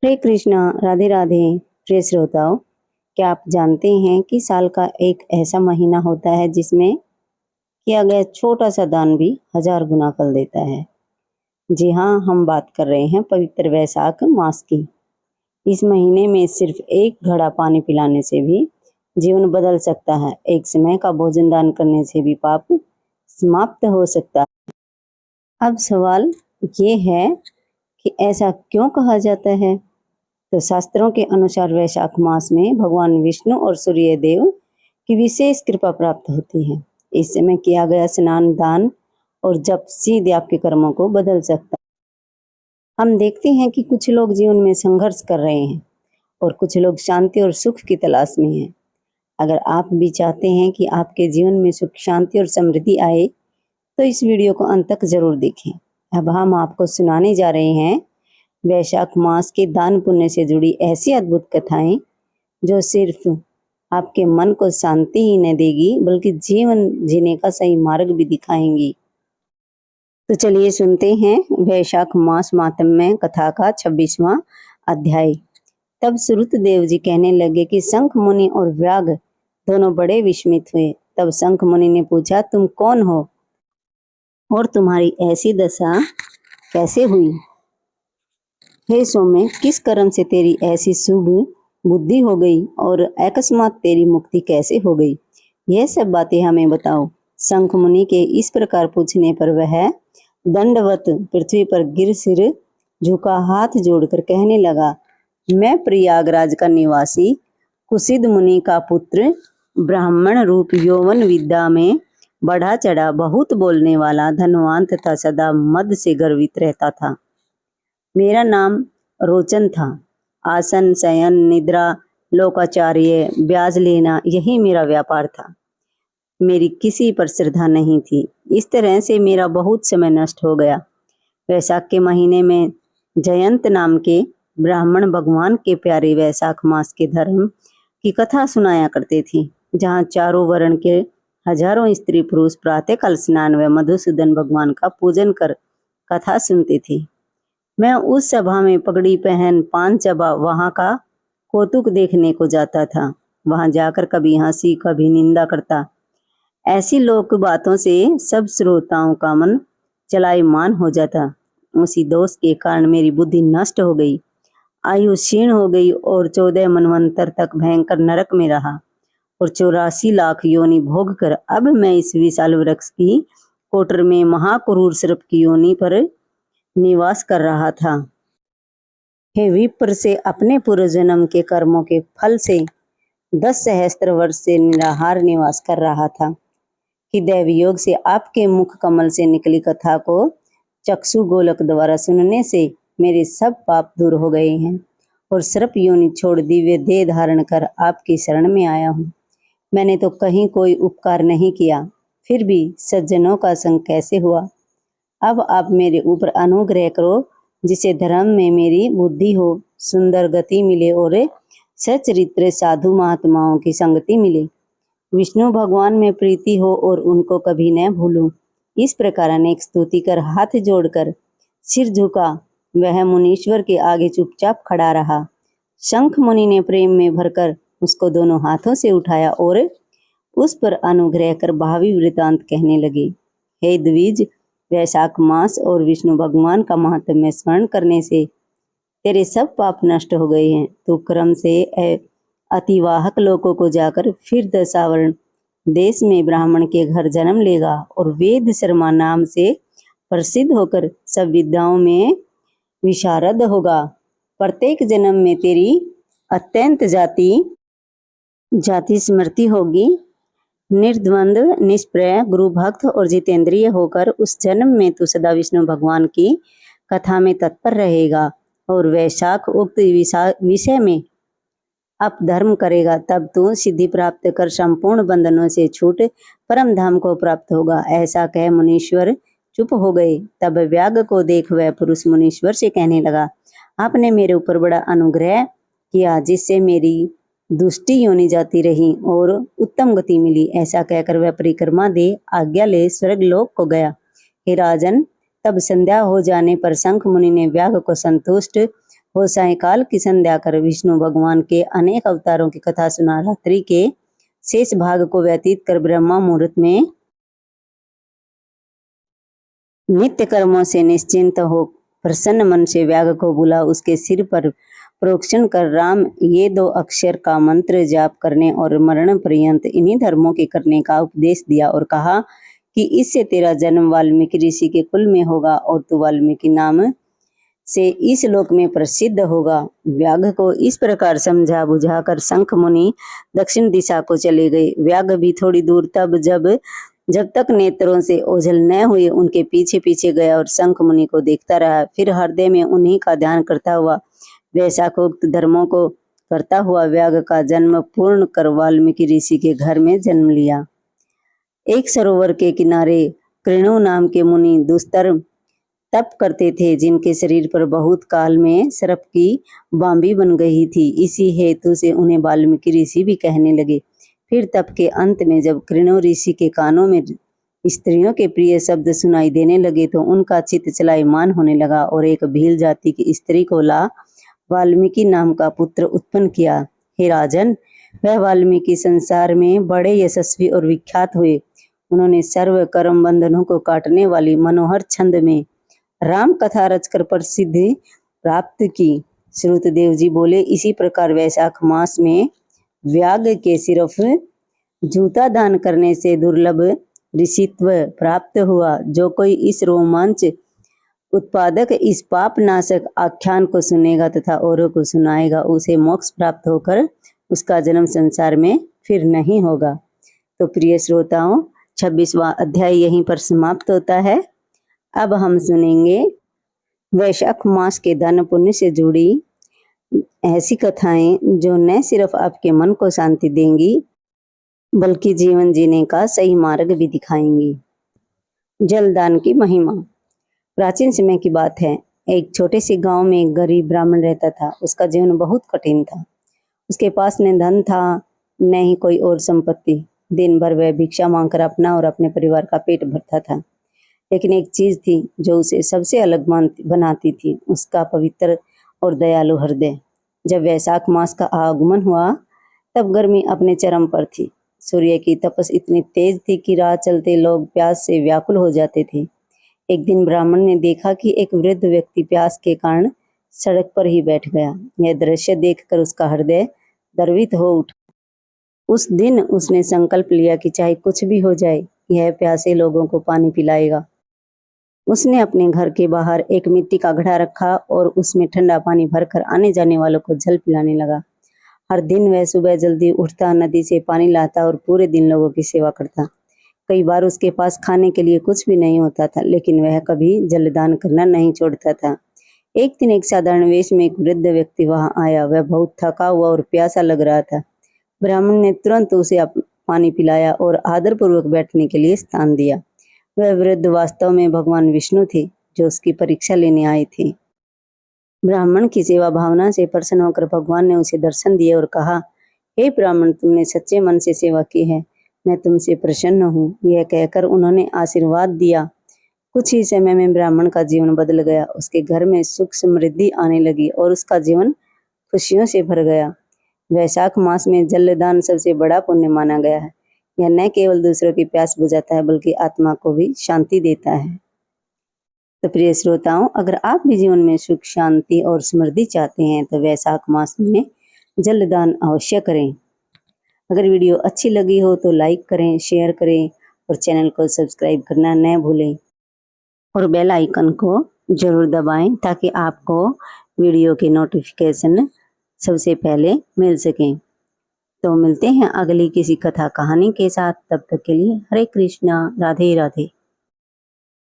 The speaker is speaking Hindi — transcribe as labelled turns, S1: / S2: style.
S1: हरे कृष्णा, राधे राधे। प्रिय श्रोताओं, क्या आप जानते हैं कि साल का एक ऐसा महीना होता है जिसमें किया गया छोटा सा दान भी 1000 गुना फल देता है। जी हाँ, हम बात कर रहे हैं पवित्र वैशाख मास की। इस महीने में सिर्फ एक घड़ा पानी पिलाने से भी जीवन बदल सकता है। एक समय का भोजन दान करने से भी पाप समाप्त हो सकता है। अब सवाल ये है कि ऐसा क्यों कहा जाता है? तो शास्त्रों के अनुसार वैशाख मास में भगवान विष्णु और सूर्य देव की विशेष कृपा प्राप्त होती है। इस समय किया गया स्नान, दान और जप सीधे आपके कर्मों को बदल सकता है। हम देखते हैं कि कुछ लोग जीवन में संघर्ष कर रहे हैं और कुछ लोग शांति और सुख की तलाश में हैं। अगर आप भी चाहते हैं कि आपके जीवन में सुख, शांति और समृद्धि आए तो इस वीडियो को अंत तक जरूर देखें। अब हम आपको सुनाने जा रहे हैं वैशाख मास के दान पुण्य से जुड़ी ऐसी अद्भुत कथाएं जो सिर्फ आपके मन को शांति ही न देगी बल्कि जीवन जीने का सही मार्ग भी दिखाएंगी। तो चलिए सुनते हैं वैशाख मास माहात्म्य कथा का 26वां अध्याय। तब सुरुतदेव जी कहने लगे कि शंख मुनि और व्याघ दोनों बड़े विस्मित हुए। तब शंख मुनि ने पूछा, तुम कौन हो और तुम्हारी ऐसी दशा कैसे हुई? हे सौम्य, किस कर्म से तेरी ऐसी शुभ बुद्धि हो गई और अकस्मात तेरी मुक्ति कैसे हो गई? यह सब बातें हमें बताओ। शंख मुनि के इस प्रकार पूछने पर वह दंडवत पृथ्वी पर गिर सिर झुका हाथ जोड़कर कहने लगा, मैं प्रयागराज का निवासी कुसिद मुनि का पुत्र, ब्राह्मण रूप यौवन विद्या में बढ़ा चढ़ा, बहुत बोलने वाला, धनवान तथा सदा मद से गर्वित रहता था। मेरा नाम रोचन था। आसन, शयन, निद्रा, लोकाचार्य, ब्याज लेना, यही मेरा व्यापार था। मेरी किसी पर श्रद्धा नहीं थी। इस तरह से मेरा बहुत समय नष्ट हो गया। वैशाख के महीने में जयंत नाम के ब्राह्मण भगवान के प्यारे वैशाख मास के धर्म की कथा सुनाया करते थे, जहाँ चारों वर्ण के हजारों स्त्री पुरुष प्रातःकाल स्नान व मधुसूदन भगवान का पूजन कर कथा सुनते थे। मैं उस सभा में पगड़ी पहन पान चबा वहां का कौतुक देखने को जाता था। वहां जाकर कभी हंसी कभी निंदा करता। ऐसी लोक बातों से सब श्रोताओं का मन चलायमान हो जाता। उसी दोष के कारण मेरी बुद्धि नष्ट हो गई, आयु क्षीण हो गई और 14 मनवंतर तक भयंकर नरक में रहा और 84 लाख योनि भोग कर अब मैं इस विशाल वृक्ष की कोटर में महाक्रूर सर्प की योनि पर निवास कर रहा था। हे विप्र, से अपने पूर्व जन्म के कर्मों के फल से 10 सहस्त्र वर्ष से निराहार निवास कर रहा था कि दैव योग से आपके मुख कमल से निकली कथा को चक्षु गोलक द्वारा सुनने से मेरे सब पाप दूर हो गए हैं और सर्प योनि छोड़ दिव्य देह धारण कर आपकी शरण में आया हूँ। मैंने तो कहीं कोई उपकार नहीं किया, फिर भी सज्जनों का संग कैसे हुआ? अब आप मेरे ऊपर अनुग्रह करो, जिसे धर्म में मेरी बुद्धि हो, सुंदर गति मिले और सचरित्र साधु महात्माओं की संगति मिले, विष्णु भगवान में प्रीति हो और उनको कभी न भूलूं। इस प्रकार अनेक स्तुति कर हाथ जोड़कर सिर झुका वह मुनीश्वर के आगे चुपचाप खड़ा रहा। शंख मुनि ने प्रेम में भरकर उसको दोनों हाथों से उठाया और उस पर अनुग्रह कर भावी वृतांत कहने लगे। हे द्विज, वैशाख मास और विष्णु भगवान का महात्म्य स्मरण करने से तेरे सब पाप नष्ट हो गए हैं। तू क्रम से अतिवाहक लोकों को जाकर फिर दशावर्ण देश में ब्राह्मण के घर जन्म लेगा और वेद शर्मा नाम से प्रसिद्ध होकर सब विद्याओं में विशारद होगा। प्रत्येक जन्म में तेरी अत्यंत जाति स्मृति होगी। निर्द्वंद्व, निष्प्रय, गुरु भक्त और जितेंद्रिय होकर उस जन्म में तू सदा विष्णु भगवान की कथा में तत्पर रहेगा और वैशाख उक्त विषय में अपधर्म करेगा। तब तू सिद्धि प्राप्त कर संपूर्ण बंधनों से छूट परम धाम को प्राप्त होगा। ऐसा कह मुनीश्वर चुप हो गए। तब व्याघ को देख वह पुरुष मुनीश्वर से कहने लगा, आपने मेरे ऊपर बड़ा अनुग्रह किया, जिससे मेरी दुष्टि योनि जाती रही और उत्तम गति मिली। ऐसा कहकर वह परिक्रमा दे आज्ञा ले स्वर्ग लोक को गया। हे राजन, तब संध्या हो जाने पर शंख मुनि ने व्याघ को संतुष्ट वो सायंकाल की संध्या कर विष्णु भगवान के अनेक अवतारों की कथा सुना रात्रि के शेष भाग को व्यतीत कर ब्रह्मा मुहूर्त में नित्य कर्मों से निश्चिंत हो प्रसन्न मन से व्याग को बुला उसके सिर पर प्रोक्षण कर राम ये 2 अक्षर का मंत्र जाप करने और मरण पर्यंत इन्हीं धर्मों के करने का उपदेश दिया और कहा कि इससे तेरा जन्म वाल्मीकि ऋषि के कुल में होगा और तू वाल्मीकि नाम से इस लोक में प्रसिद्ध होगा। व्याघ को इस प्रकार समझा बुझाकर शंख मुनि दक्षिण दिशा को चले गए। व्याघ भी थोड़ी दूर जब तक नेत्रों से ओझल न हुए उनके पीछे पीछे गया और शंख मुनि को देखता रहा। फिर हृदय में उन्हीं का ध्यान करता हुआ वैशाखोक्त धर्मों को करता हुआ व्याघ का जन्म पूर्ण कर वाल्मीकि ऋषि के घर में जन्म लिया। एक सरोवर के किनारे कृणु नाम के मुनि दुस्तर तप करते थे, जिनके शरीर पर बहुत काल में सर्प की बांबी बन गई थी। इसी हेतु से उन्हें वाल्मीकि ऋषि भी कहने लगे। फिर तप के अंत में जब कृणु ऋषि के कानों में स्त्रियों के प्रिय शब्द सुनाई देने लगे तो उनका चित्त चलायमान होने लगा और एक भील जाति की स्त्री को ला वाल्मीकि नाम का पुत्र उत्पन्न किया। हे राजन, वह वाल्मीकि संसार में बड़े यशस्वी और विख्यात हुए। उन्होंने सर्व कर्म बंधनों को काटने वाली मनोहर छंद में राम कथा रचकर प्रसिद्धि प्राप्त की। श्रुतदेव जी बोले, इसी प्रकार वैशाख मास में व्याघ के सिर्फ जूता दान करने से दुर्लभ ऋषित्व प्राप्त हुआ। जो कोई इस रोमांच उत्पादक इस पाप नाशक आख्यान को सुनेगा तथा औरों को सुनाएगा, उसे मोक्ष प्राप्त होकर उसका जन्म संसार में फिर नहीं होगा। तो प्रिय श्रोताओं, 26वां अध्याय यहीं पर समाप्त होता है। अब हम सुनेंगे वैशाख मास के दान पुण्य से जुड़ी ऐसी कथाएं जो न सिर्फ आपके मन को शांति देंगी बल्कि जीवन जीने का सही मार्ग भी दिखाएंगी। जलदान की महिमा। प्राचीन समय की बात है। एक छोटे से गांव में एक गरीब ब्राह्मण रहता था। उसका जीवन बहुत कठिन था। उसके पास न धन था न ही कोई और संपत्ति। दिन भर वह भिक्षा मांगकर अपना और अपने परिवार का पेट भरता था। लेकिन एक चीज थी जो उसे सबसे अलग बनाती थी, उसका पवित्र और दयालु हृदय। जब वैशाख मास का आगमन हुआ तब गर्मी अपने चरम पर थी। सूर्य की तपस इतनी तेज थी कि राह चलते लोग प्यास से व्याकुल हो जाते थे। एक दिन ब्राह्मण ने देखा कि एक वृद्ध व्यक्ति प्यास के कारण सड़क पर ही बैठ गया। यह दृश्य देखकर उसका हृदय द्रवित हो उठा। उस दिन उसने संकल्प लिया कि चाहे कुछ भी हो जाए, यह प्यासे लोगों को पानी पिलाएगा। उसने अपने घर के बाहर एक मिट्टी का घड़ा रखा और उसमें ठंडा पानी भरकर आने जाने वालों को जल पिलाने लगा। हर दिन वह सुबह जल्दी उठता, नदी से पानी लाता और पूरे दिन लोगों की सेवा करता। कई बार उसके पास खाने के लिए कुछ भी नहीं होता था, लेकिन वह कभी जलदान करना नहीं छोड़ता था। एक दिन एक साधारण वेश में एक वृद्ध व्यक्ति वहां आया। वह बहुत थका हुआ और प्यासा लग रहा था। ब्राह्मण ने तुरंत उसे पानी पिलाया और आदरपूर्वक बैठने के लिए स्थान दिया। वह वृद्ध वास्तव में भगवान विष्णु थे, जो उसकी परीक्षा लेने आए थे। ब्राह्मण की सेवा भावना से प्रसन्न होकर भगवान ने उसे दर्शन दिए और कहा, हे ब्राह्मण, तुमने सच्चे मन से सेवा की है, मैं तुमसे प्रसन्न हूँ। यह कहकर उन्होंने आशीर्वाद दिया। कुछ ही समय में ब्राह्मण का जीवन बदल गया। उसके घर में सुख समृद्धि आने लगी और उसका जीवन खुशियों से भर गया। वैशाख मास में जलदान सबसे बड़ा पुण्य माना गया है। यह न केवल दूसरों की प्यास बुझाता है बल्कि आत्मा को भी शांति देता है। तो प्रिय श्रोताओं, अगर आप भी जीवन में सुख, शांति और समृद्धि चाहते हैं तो वैशाख मास में जलदान अवश्य करें। अगर वीडियो अच्छी लगी हो तो लाइक करें, शेयर करें और चैनल को सब्सक्राइब करना न भूलें और बेल आइकन को जरूर दबाएं ताकि आपको वीडियो के नोटिफिकेशन सबसे पहले मिल सकें। तो मिलते हैं अगली किसी कथा कहानी के साथ। तब तक के लिए हरे कृष्णा, राधे राधे।